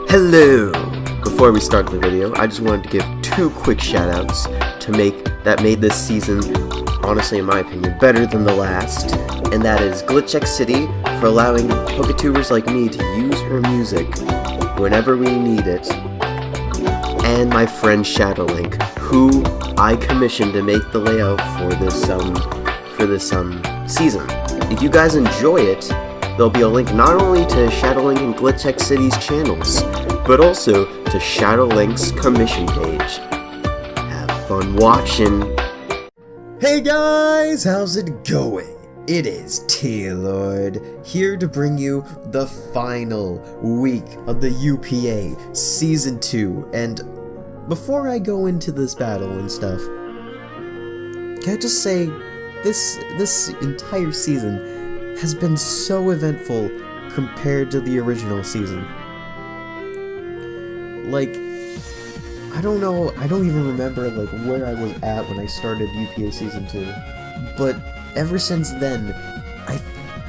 Hello! Before we start the video, I just wanted to give two quick shoutouts that made this season, honestly in my opinion, better than the last. And that is GlitchX City for allowing PokeTubers like me to use her music whenever we need it. And my friend Shadowlink, who I commissioned to make the layout for this season. If you guys enjoy it, there'll be a link not only to Shadowlink and GlitchX City's channels, but also to Shadowlink's commission page. Have fun watching! Hey guys, how's it going? It is TLord, here to bring you the final week of the UPA Season 2, and before I go into this battle and stuff, can I just say, this entire season has been so eventful compared to the original season. Like, I don't know, I don't even remember like where I was at when I started UPA Season 2, but ever since then, I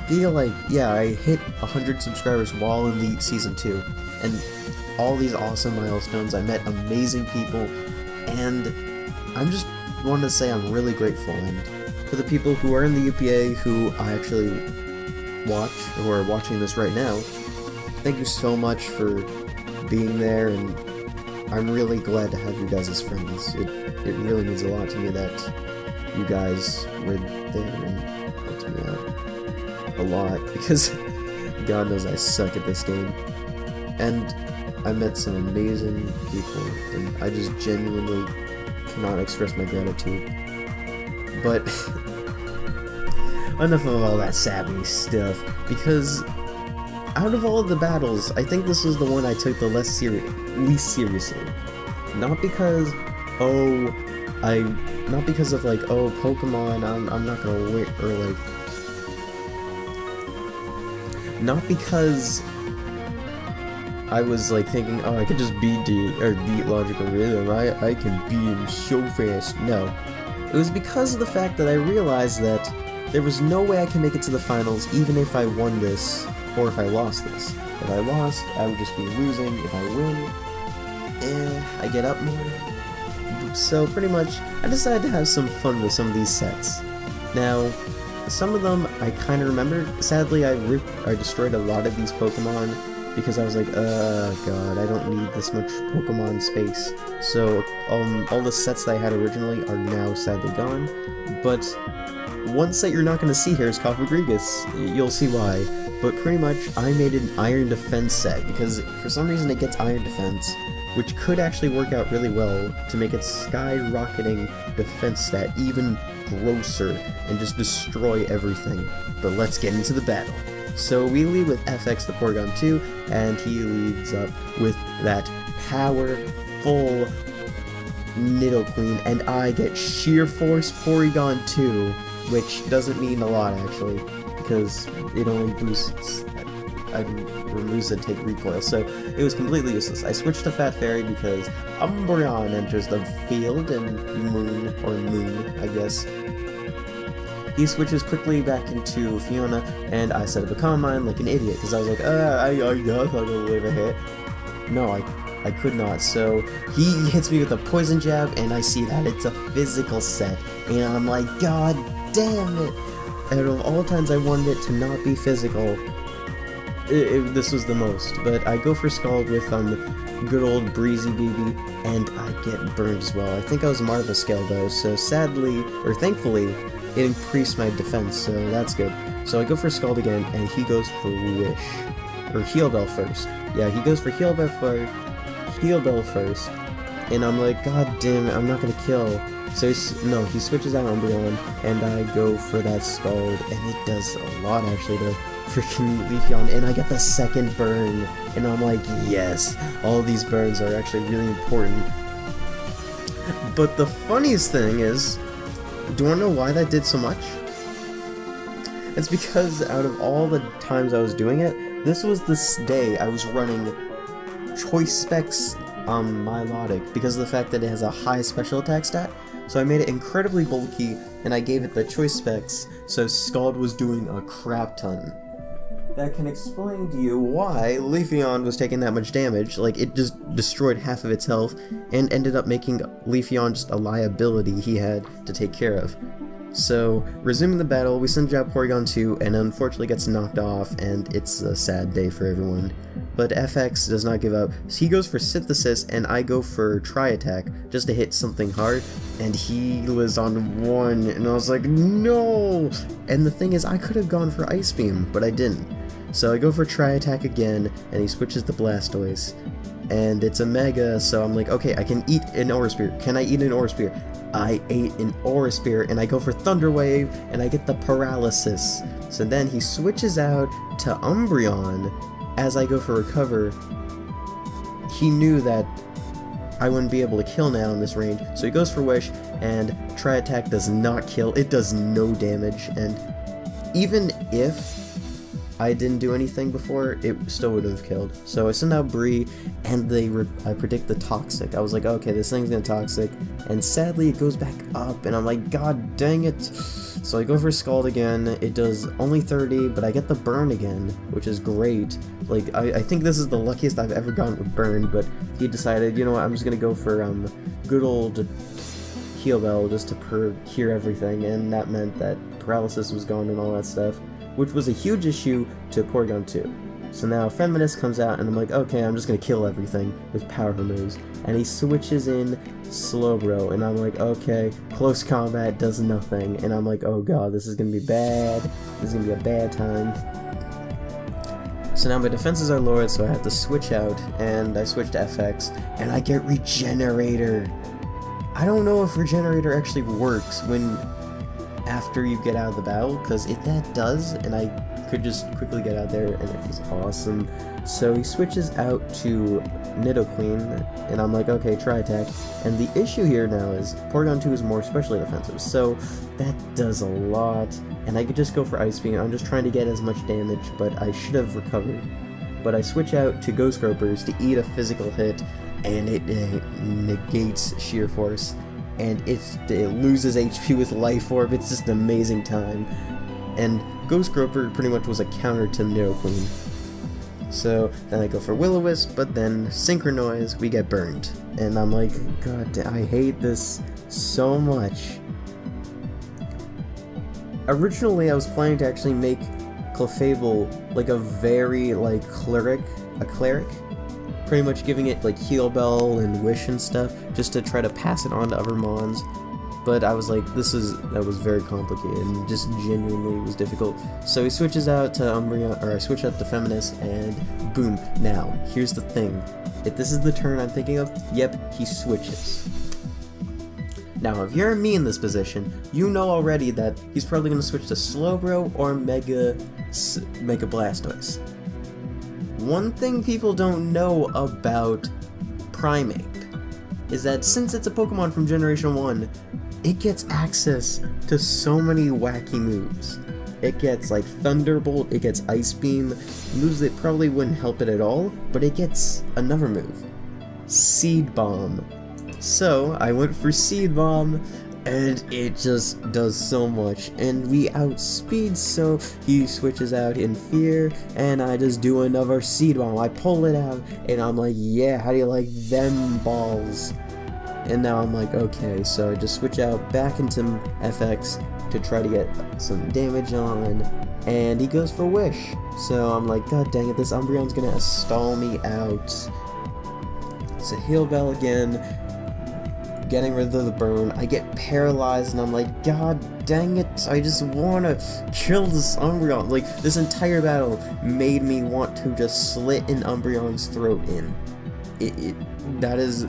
feel like, yeah, I hit 100 subscribers while in Season 2, and all these awesome milestones, I met amazing people, and I'm just wanted to say I'm really grateful, and for the people who are in the UPA who I actually watch, who are watching this right now, thank you so much for being there, and I'm really glad to have you guys as friends. It really means a lot to me that you guys were there and helped me out a lot, because God knows I suck at this game. And I met some amazing people, and I just genuinely cannot express my gratitude. But enough of all that sappy stuff, because out of all of the battles, I think this was the one I took the least seriously. Not because, not because of like, oh, Pokemon, I'm not gonna win, or like, not because I was like thinking, oh, I could just beat Logical Rhythm, I can beat him so fast. No, it was because of the fact that I realized that there was no way I can make it to the finals even if I won this, or if I lost this. If I lost, I would just be losing. If I win, I get up more. So pretty much, I decided to have some fun with some of these sets. Now, some of them I kind of remember. Sadly, I destroyed a lot of these Pokemon because I was like, god, I don't need this much Pokemon space. So, all the sets that I had originally are now sadly gone. But one set you're not going to see here is Cofagrigus. You'll see why. But pretty much, I made an Iron Defense set, because for some reason it gets Iron Defense, which could actually work out really well to make its skyrocketing defense stat even grosser and just destroy everything. But let's get into the battle. So we lead with FX the Porygon 2, and he leads up with that powerful Nidoqueen, and I get Sheer Force Porygon 2, which doesn't mean a lot actually, because it only boosts, removes and take recoil, so it was completely useless. I switched to Fat Fairy because Umbreon enters the field, and Moon, I guess. He switches quickly back into Fiona, and I set up a Calm Mind like an idiot, because I was like, I guess I'll go live a hit. No, I could not, so he hits me with a Poison Jab, and I see that it's a physical set, and I'm like, god damn it! Out of all times I wanted it to not be physical, this was the most. But I go for Scald with good old Breezy BB, and I get burned as well. I think I was Marvel Scale though, so thankfully, it increased my defense, so that's good. So I go for Scald again, and he goes for Wish. Or Heal Bell first. Yeah, he goes for Heal Bell first. And I'm like, god damn it, I'm not gonna kill. So he switches out Umbreon, and I go for that Scald, and it does a lot actually to freaking Leafeon, and I get the second burn, and I'm like, yes, all these burns are actually really important. But the funniest thing is, do you want to know why that did so much? It's because out of all the times I was doing it, this was this day I was running Choice Specs Milotic because of the fact that it has a high special attack stat. So I made it incredibly bulky, and I gave it the Choice Specs, so Scald was doing a crap ton. that can explain to you why Leafeon was taking that much damage. Like, it just destroyed half of its health and ended up making Leafeon just a liability he had to take care of. So, resuming the battle, we send out Porygon 2 and unfortunately gets knocked off, and it's a sad day for everyone. But FX does not give up. So he goes for Synthesis and I go for Tri-Attack just to hit something hard, and he was on 1 and I was like, no! And the thing is, I could have gone for Ice Beam, but I didn't. So I go for Tri-Attack again and he switches to Blastoise. And it's a Mega, so I'm like, okay, I can eat an Aura Spear. Can I eat an Aura Spear? I ate an Aura Spear, and I go for Thunder Wave, and I get the Paralysis. So then he switches out to Umbreon. As I go for Recover, he knew that I wouldn't be able to kill now in this range, so he goes for Wish, and Tri-Attack does not kill. It does no damage, and even if I didn't do anything before, it still would have killed. So I send out Bree, and I predict the Toxic. I was like, okay, this thing's gonna Toxic, and sadly it goes back up, and I'm like, god dang it. So I go for Scald again. It does only 30, but I get the Burn again, which is great. Like, I think this is the luckiest I've ever gotten with Burn, but he decided, you know what, I'm just gonna go for good old Heal Bell just to cure everything, and that meant that Paralysis was gone and all that stuff, which was a huge issue to Porygon 2. So now Feminist comes out, and I'm like, okay, I'm just gonna kill everything with power moves. And he switches in Slowbro, and I'm like, okay, close combat does nothing. And I'm like, oh god, this is gonna be bad. This is gonna be a bad time. So now my defenses are lowered, so I have to switch out, and I switch to FX, and I get Regenerator. I don't know if Regenerator actually works after you get out of the battle, because if that does, and I could just quickly get out there, and it was awesome. So he switches out to Nidoqueen, and I'm like, okay, Tri-Attack. And the issue here now is Porygon 2 is more specially defensive, so that does a lot. And I could just go for Ice Beam. I'm just trying to get as much damage, but I should have recovered. But I switch out to Ghost Gropers to eat a physical hit, and it negates Sheer Force. And it loses HP with Life Orb. It's just an amazing time. And Ghost Groper pretty much was a counter to Nidoqueen. So then I go for Will-O-Wisp, but then Synchronoise, we get burned. And I'm like, god, I hate this so much. Originally I was planning to actually make Clefable like a very cleric. Pretty much giving it like Heal Bell and Wish and stuff, just to try to pass it on to other Mons. But I was like, that was very complicated and just genuinely was difficult. So he switches out to Umbreon, or I switch out to Feminist, and boom. Now, here's the thing. If this is the turn I'm thinking of, yep, he switches. Now, if you're me in this position, you know already that he's probably going to switch to Slowbro or Mega Blastoise. One thing people don't know about Primeape is that since it's a Pokemon from Generation 1, it gets access to so many wacky moves. It gets like Thunderbolt, it gets Ice Beam, moves that probably wouldn't help it at all, but it gets another move, Seed Bomb. So I went for Seed Bomb, and it just does so much, and we outspeed, so he switches out in Fear, and I just do another Seed Bomb. I pull it out, and I'm like, yeah, how do you like them balls? And now I'm like, okay, so I just switch out back into FX to try to get some damage on, and he goes for Wish. So I'm like, god dang it, this Umbreon's gonna stall me out. So Heal Bell again, getting rid of the burn. I get paralyzed, and I'm like, god dang it, I just wanna kill this Umbreon. Like, this entire battle made me want to just slit an Umbreon's throat in. That is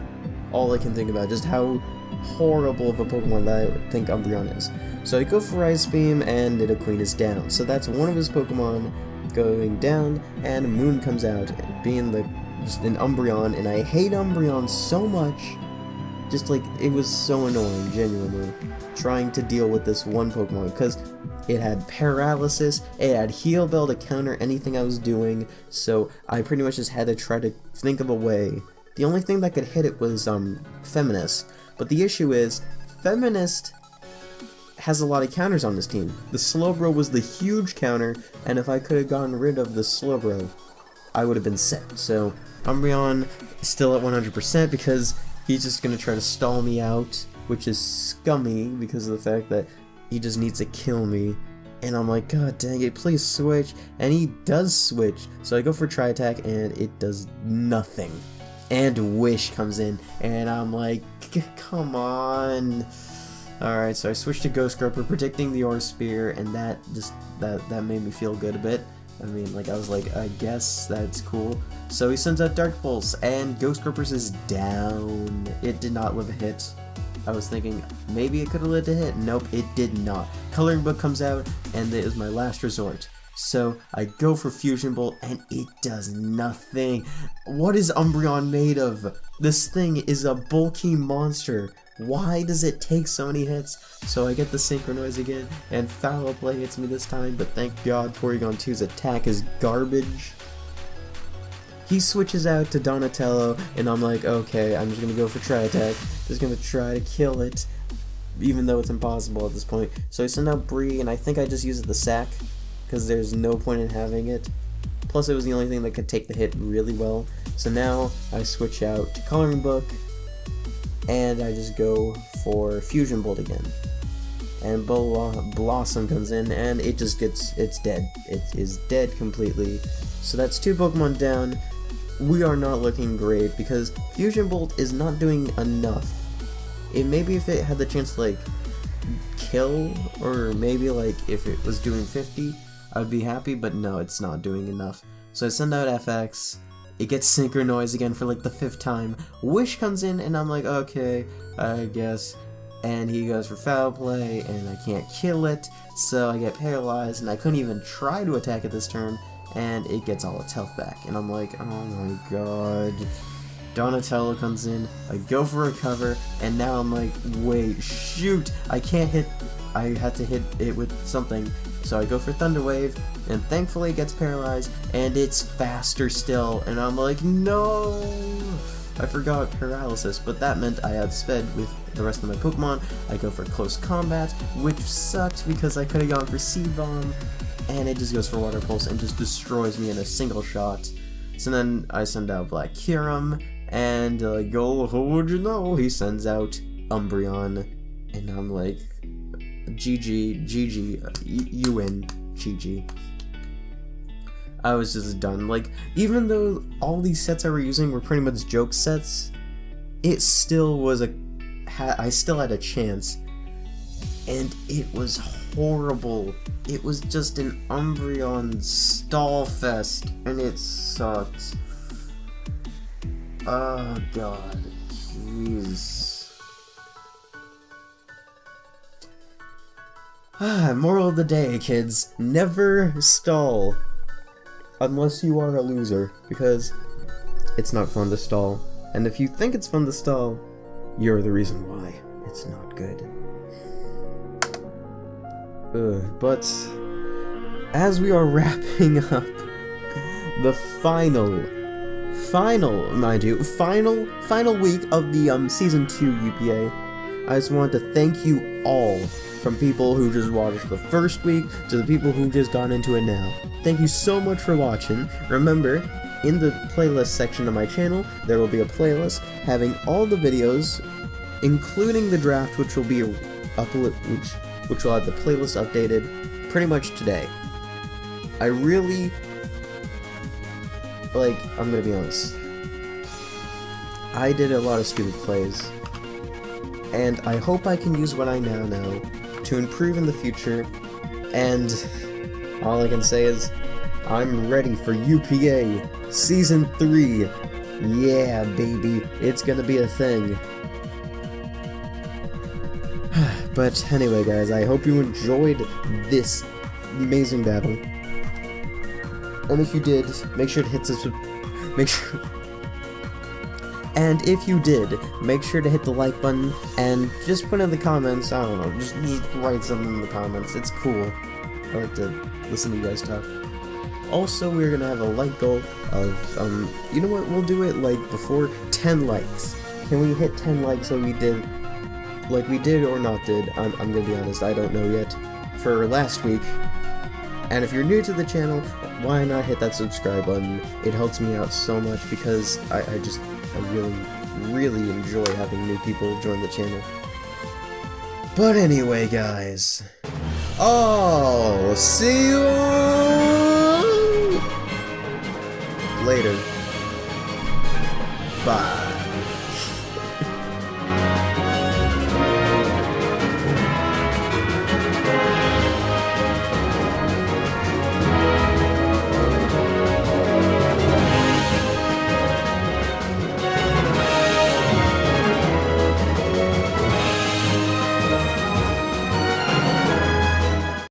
all I can think about, just how horrible of a Pokemon that I think Umbreon is. So I go for Ice Beam, and Nidoqueen is down. So that's one of his Pokemon going down, and Moon comes out, being just an Umbreon, and I hate Umbreon so much. Just like, it was so annoying, genuinely, trying to deal with this one Pokemon, because it had Paralysis, it had Heal Bell to counter anything I was doing, so I pretty much just had to try to think of a way. The only thing that could hit it was Feminist, but the issue is, Feminist has a lot of counters on his team. The Slowbro was the huge counter, and if I could have gotten rid of the Slowbro, I would have been set. So Umbreon is still at 100% because he's just going to try to stall me out, which is scummy because of the fact that he just needs to kill me. And I'm like, God dang it, please switch. And he does switch. So I go for Tri Attack and it does nothing. And Wish comes in and I'm like, come on. Alright, so I switched to Ghost Gripper, predicting the Aura Spear, and that made me feel good a bit. I mean, like, I was like, I guess that's cool. So he sends out Dark Pulse, and Ghost Grippers is down. It did not live a hit. I was thinking, maybe it could have lived a hit. Nope, it did not. Coloring Book comes out, and it is my last resort. So I go for Fusion Bolt, and it does nothing. What is Umbreon made of? This thing is a bulky monster. Why does it take so many hits? So I get the Synchronize again, and Foul Play hits me this time, but thank God Porygon 2's attack is garbage. He switches out to Donatello, and I'm like, okay, I'm just gonna go for Tri Attack. Just gonna try to kill it, even though it's impossible at this point. So I send out Bree, and I think I just use it the sack, because there's no point in having it. Plus it was the only thing that could take the hit really well. So now I switch out to Coloring Book, and I just go for Fusion Bolt again. And Blossom comes in, and it just gets, it's dead. It is dead completely. So that's 2 Pokemon down. We are not looking great, because Fusion Bolt is not doing enough. Maybe if it had the chance to, like, kill, or maybe, like, if it was doing 50, I'd be happy, but no, it's not doing enough. So I send out FX. It gets Synchronize again for like the 5th time. Wish comes in and I'm like, okay, I guess. And he goes for Foul Play and I can't kill it. So I get paralyzed and I couldn't even try to attack it this turn. And it gets all its health back. And I'm like, oh my god. Donatello comes in. I go for a cover. And now I'm like, wait, shoot. I can't hit. I had to hit it with something. So I go for Thunder Wave, and thankfully it gets paralyzed, and it's faster still, and I'm like, no! I forgot paralysis, but that meant I had sped with the rest of my Pokemon. I go for Close Combat, which sucks because I could have gone for Seed Bomb, and it just goes for Water Pulse and just destroys me in a single shot. So then I send out Black Kyurem, and who would you know, he sends out Umbreon, and I'm like, GG, you win, GG. I was just done. Like, even though all these sets I were using were pretty much joke sets, it still was I still had a chance, and it was horrible. It was just an Umbreon stall fest, and it sucked. Oh god, jeez. Moral of the day, kids, never stall. Unless you are a loser, because it's not fun to stall. And if you think it's fun to stall, you're the reason why it's not good. But as we are wrapping up the final week of the Season 2 UPA, I just want to thank you all, from people who just watched the first week to the people who just got into it now. Thank you so much for watching. Remember, in the playlist section of my channel, there will be a playlist having all the videos, including the draft, which will be which will have the playlist updated pretty much today. I really, I'm gonna be honest, I did a lot of stupid plays, and I hope I can use what I now know to improve in the future, and all I can say is, I'm ready for UPA Season 3. Yeah, baby, it's gonna be a thing. But anyway, guys, I hope you enjoyed this amazing battle. And if you did, make sure to hit And if you did, make sure to hit the like button and just put in the comments, I don't know, just write something in the comments. It's cool. I like to listen to you guys talk. Also, we're gonna have a like goal of, you know what, we'll do it like before 10 likes. Can we hit 10 likes like we did like we did or not did, I'm gonna be honest, I don't know yet, for last week. And if you're new to the channel, why not hit that subscribe button? It helps me out so much because I really enjoy having new people join the channel. But anyway, guys, I'll see you